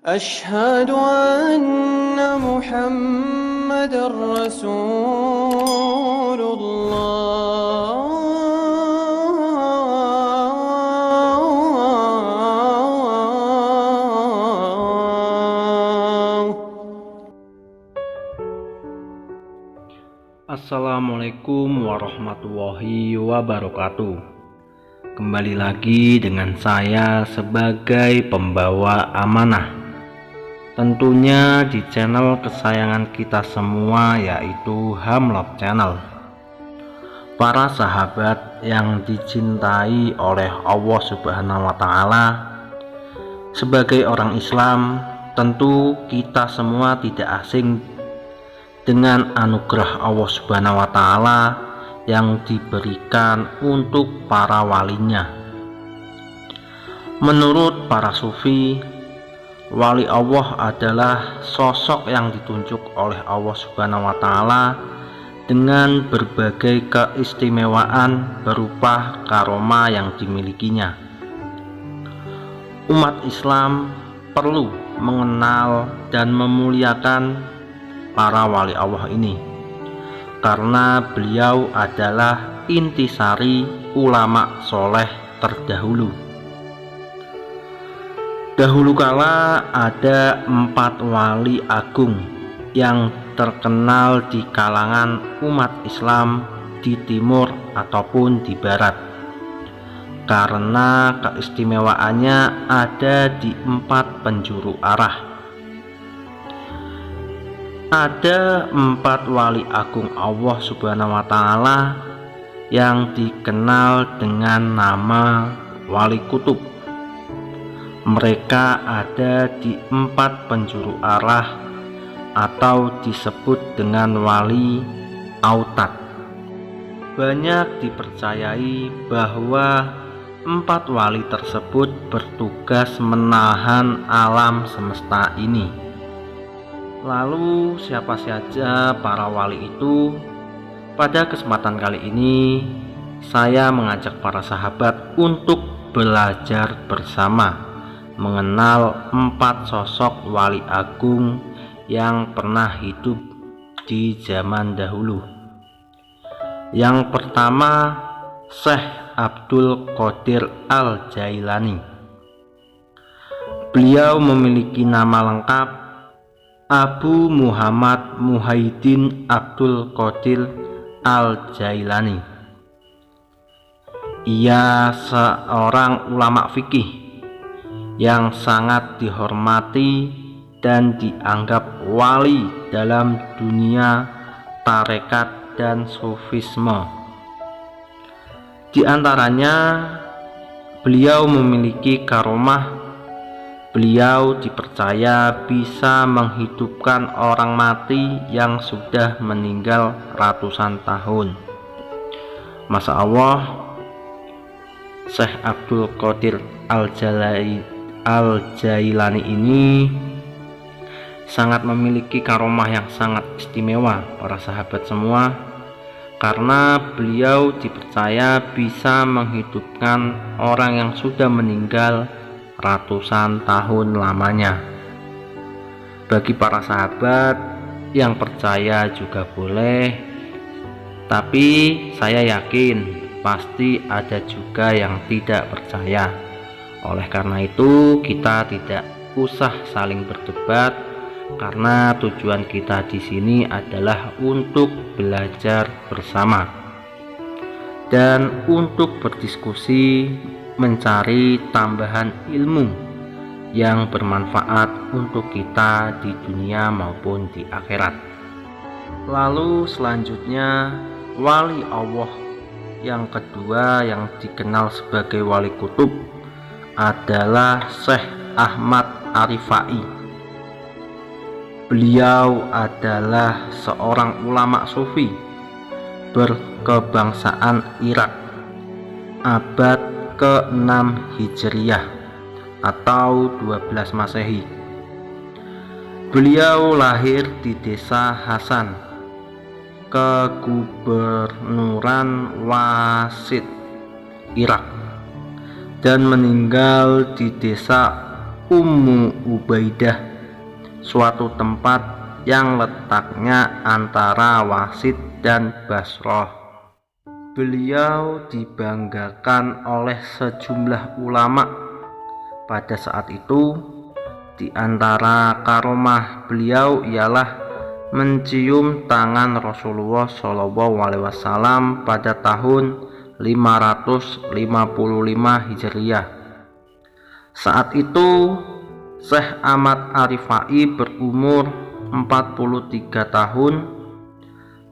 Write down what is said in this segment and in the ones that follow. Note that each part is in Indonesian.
أشهد أن محمدًا رسول الله. Assalamualaikum warahmatullahi wabarakatuh. Kembali lagi dengan saya sebagai pembawa amanah, tentunya di channel kesayangan kita semua, yaitu Hamlot Channel. Para sahabat yang dicintai oleh Allah Subhanahu wa Ta'ala, sebagai orang Islam, tentu kita semua tidak asing dengan anugerah Allah Subhanahu wa Ta'ala yang diberikan untuk para walinya. Menurut para sufi, wali Allah adalah sosok yang ditunjuk oleh Allah Subhanahu wa Ta'ala dengan berbagai keistimewaan berupa karomah yang dimilikinya. Umat Islam perlu mengenal dan memuliakan para wali Allah ini, karena beliau adalah intisari ulama soleh terdahulu. Dahulu kala ada 4 wali agung yang terkenal di kalangan umat Islam di timur ataupun di barat, karena keistimewaannya ada di 4 penjuru arah. Ada 4 wali agung Allah Subhanahu wa Ta'ala yang dikenal dengan nama wali kutub. Mereka ada di 4 penjuru arah atau disebut dengan wali autad. Banyak dipercayai bahwa 4 wali tersebut bertugas menahan alam semesta ini. Lalu siapa saja para wali itu? Pada kesempatan kali ini saya mengajak para sahabat untuk belajar bersama mengenal 4 sosok wali agung yang pernah hidup di zaman dahulu. Yang pertama, Syekh Abdul Qadir Al-Jailani. Beliau memiliki nama lengkap Abu Muhammad Muhyiddin Abdul Qadir Al-Jailani. Ia seorang ulama fikih yang sangat dihormati dan dianggap wali dalam dunia tarekat dan sufisme. Di antaranya, beliau memiliki karomah. Beliau dipercaya bisa menghidupkan orang mati yang sudah meninggal ratusan tahun. Masya Allah, Syekh Abdul Qadir Al-Jailani ini sangat memiliki karomah yang sangat istimewa, para sahabat semua, karena beliau dipercaya bisa menghidupkan orang yang sudah meninggal ratusan tahun lamanya. Bagi para sahabat yang percaya juga boleh, tapi saya yakin pasti ada juga yang tidak percaya. Oleh karena itu, kita tidak usah saling berdebat, karena tujuan kita di sini adalah untuk belajar bersama dan untuk berdiskusi, mencari tambahan ilmu yang bermanfaat untuk kita di dunia maupun di akhirat. Lalu selanjutnya, wali Allah yang kedua yang dikenal sebagai wali kutub adalah Syekh Ahmad Arifai. Beliau adalah seorang ulama sufi berkebangsaan Irak abad ke-6 Hijriah atau 12 Masehi. Beliau lahir di desa Hasan, Kegubernuran Wasit, Irak, dan meninggal di desa Ummu Ubaidah, suatu tempat yang letaknya antara Wasit dan Basrah. Beliau dibanggakan oleh sejumlah ulama pada saat itu. Di antara karomah beliau ialah mencium tangan Rasulullah SAW pada tahun 555 Hijriah. Saat itu Syekh Ahmad Ar-Rifai berumur 43 tahun.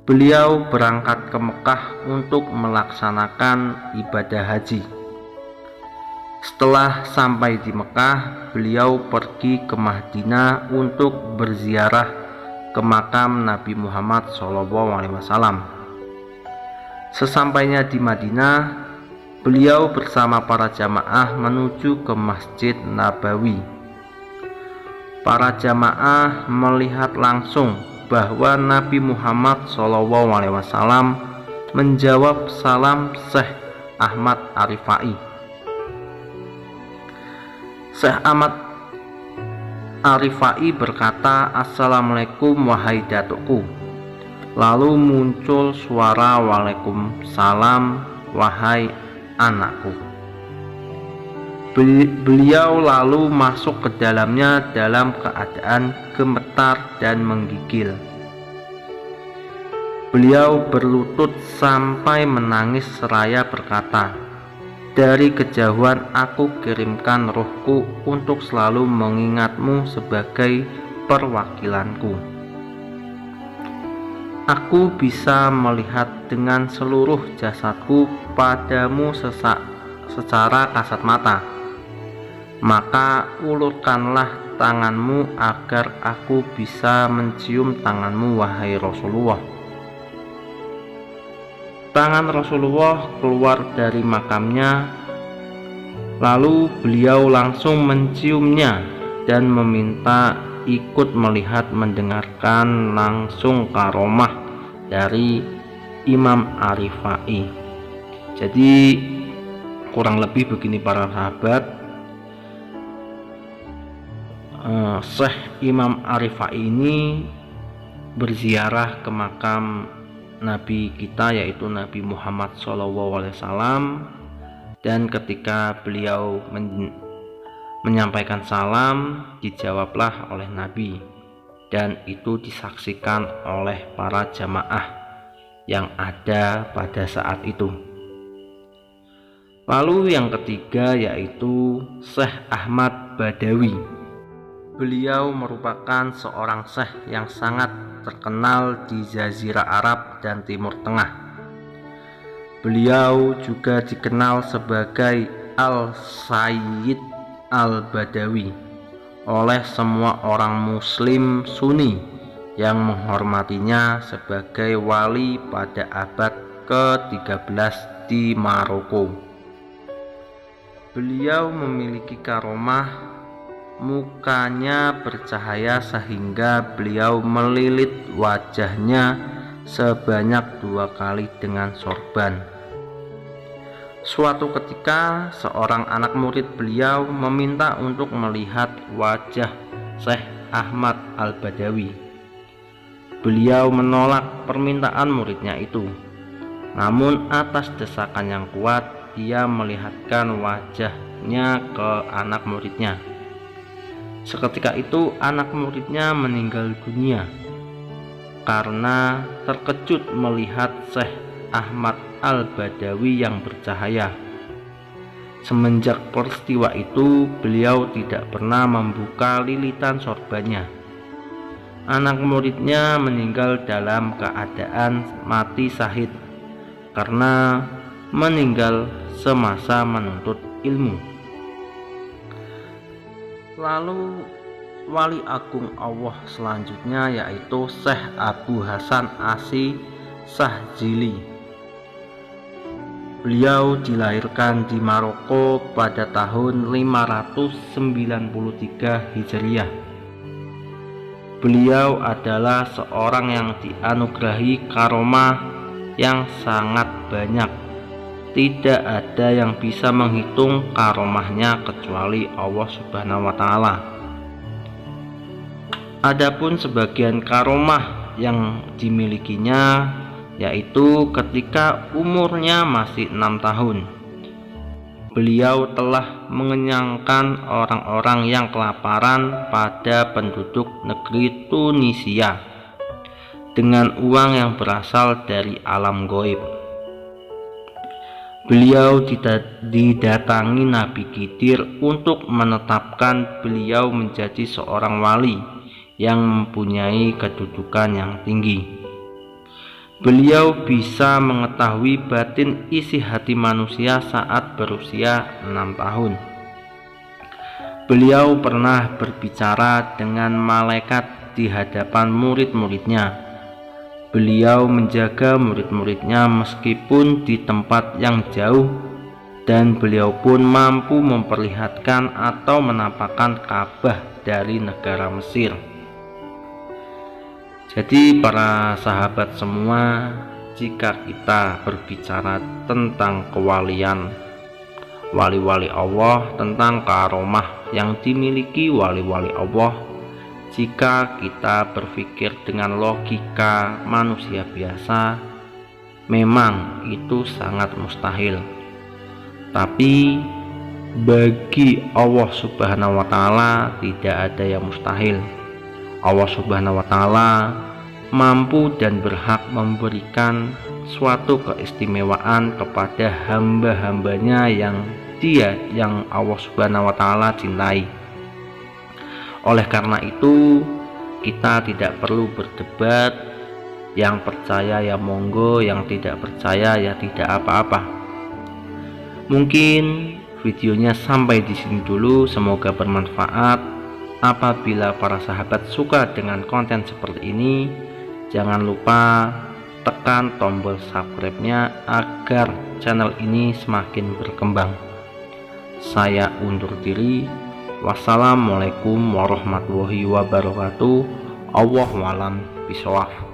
Beliau berangkat ke Mekah untuk melaksanakan ibadah haji. Setelah sampai di Mekah, beliau pergi ke Madinah untuk berziarah ke makam Nabi Muhammad SAW. Sesampainya di Madinah, beliau bersama para jamaah menuju ke Masjid Nabawi. Para jamaah melihat langsung bahwa Nabi Muhammad SAW menjawab salam Syekh Ahmad Ar-Rifai. Syekh Ahmad Ar-Rifai berkata, "Assalamualaikum wahai datukku." Lalu muncul suara "Waalaikumsalam wahai anakku." Beliau lalu masuk ke dalamnya dalam keadaan gemetar dan menggigil. Beliau berlutut sampai menangis seraya berkata, "Dari kejauhan aku kirimkan rohku untuk selalu mengingatmu sebagai perwakilanku. Aku bisa melihat dengan seluruh jasadku padamu secara kasat mata. Maka ulurkanlah tanganmu agar aku bisa mencium tanganmu, wahai Rasulullah." Tangan Rasulullah keluar dari makamnya, lalu beliau langsung menciumnya dan meminta ikut melihat mendengarkan langsung karomah dari Imam Ar-Rifai. Jadi kurang lebih begini para sahabat, Syekh Imam Ar-Rifai ini berziarah ke makam Nabi kita, yaitu Nabi Muhammad SAW, dan ketika beliau menyampaikan salam, dijawablah oleh Nabi, dan itu disaksikan oleh para jamaah yang ada pada saat itu. Lalu yang ketiga yaitu Syekh Ahmad Badawi. Beliau merupakan seorang syekh yang sangat terkenal di Jazirah Arab dan Timur Tengah. Beliau juga dikenal sebagai Al-Sayyid Al-Badawi oleh semua orang Muslim Sunni yang menghormatinya sebagai wali pada abad ke-13 di Maroko. Beliau memiliki karomah, mukanya bercahaya sehingga beliau melilit wajahnya sebanyak 2 kali dengan sorban. Suatu ketika seorang anak murid beliau meminta untuk melihat wajah Syekh Ahmad Al-Badawi. Beliau menolak permintaan muridnya itu. Namun atas desakan yang kuat, ia melihatkan wajahnya ke anak muridnya. Seketika itu anak muridnya meninggal dunia karena terkejut melihat Syekh Ahmad Al-Badawi yang bercahaya. Semenjak peristiwa itu, beliau tidak pernah membuka lilitan sorbannya. Anak muridnya meninggal dalam keadaan mati syahid karena meninggal semasa menuntut ilmu. Lalu wali agung Allah selanjutnya yaitu Syekh Abu Hasan Asy Sahjili. Beliau dilahirkan di Maroko pada tahun 593 Hijriah. Beliau adalah seorang yang dianugerahi karomah yang sangat banyak. tidak ada yang bisa menghitung karomahnya kecuali Allah Subhanahu wa Ta'ala. Adapun sebagian karomah yang dimilikinya yaitu ketika umurnya masih 6 tahun, beliau telah mengenyangkan orang-orang yang kelaparan pada penduduk negeri Tunisia dengan uang yang berasal dari alam gaib. Beliau didatangi Nabi Khidir untuk menetapkan beliau menjadi seorang wali yang mempunyai kedudukan yang tinggi. Beliau bisa mengetahui batin isi hati manusia saat berusia 6 tahun. Beliau pernah berbicara dengan malaikat di hadapan murid-muridnya. Beliau menjaga murid-muridnya meskipun di tempat yang jauh, dan beliau pun mampu memperlihatkan atau menampakkan Ka'bah dari negara Mesir. Jadi para sahabat semua, jika kita berbicara tentang kewalian wali-wali Allah, tentang karomah yang dimiliki wali-wali Allah, jika kita berpikir dengan logika manusia biasa, memang itu sangat mustahil. Tapi bagi Allah Subhanahu wa Ta'ala tidak ada yang mustahil. Allah Subhanahu wa Ta'ala mampu dan berhak memberikan suatu keistimewaan kepada hamba-hambanya yang Allah Subhanahu wa Ta'ala cintai. Oleh karena itu, kita tidak perlu berdebat, yang percaya ya monggo, yang tidak percaya ya tidak apa-apa. Mungkin videonya sampai di sini dulu, semoga bermanfaat. Apabila para sahabat suka dengan konten seperti ini, jangan lupa tekan tombol subscribe-nya agar channel ini semakin berkembang. Saya undur diri. Wassalamualaikum warahmatullahi wabarakatuh. Allahu a'lam bishawab.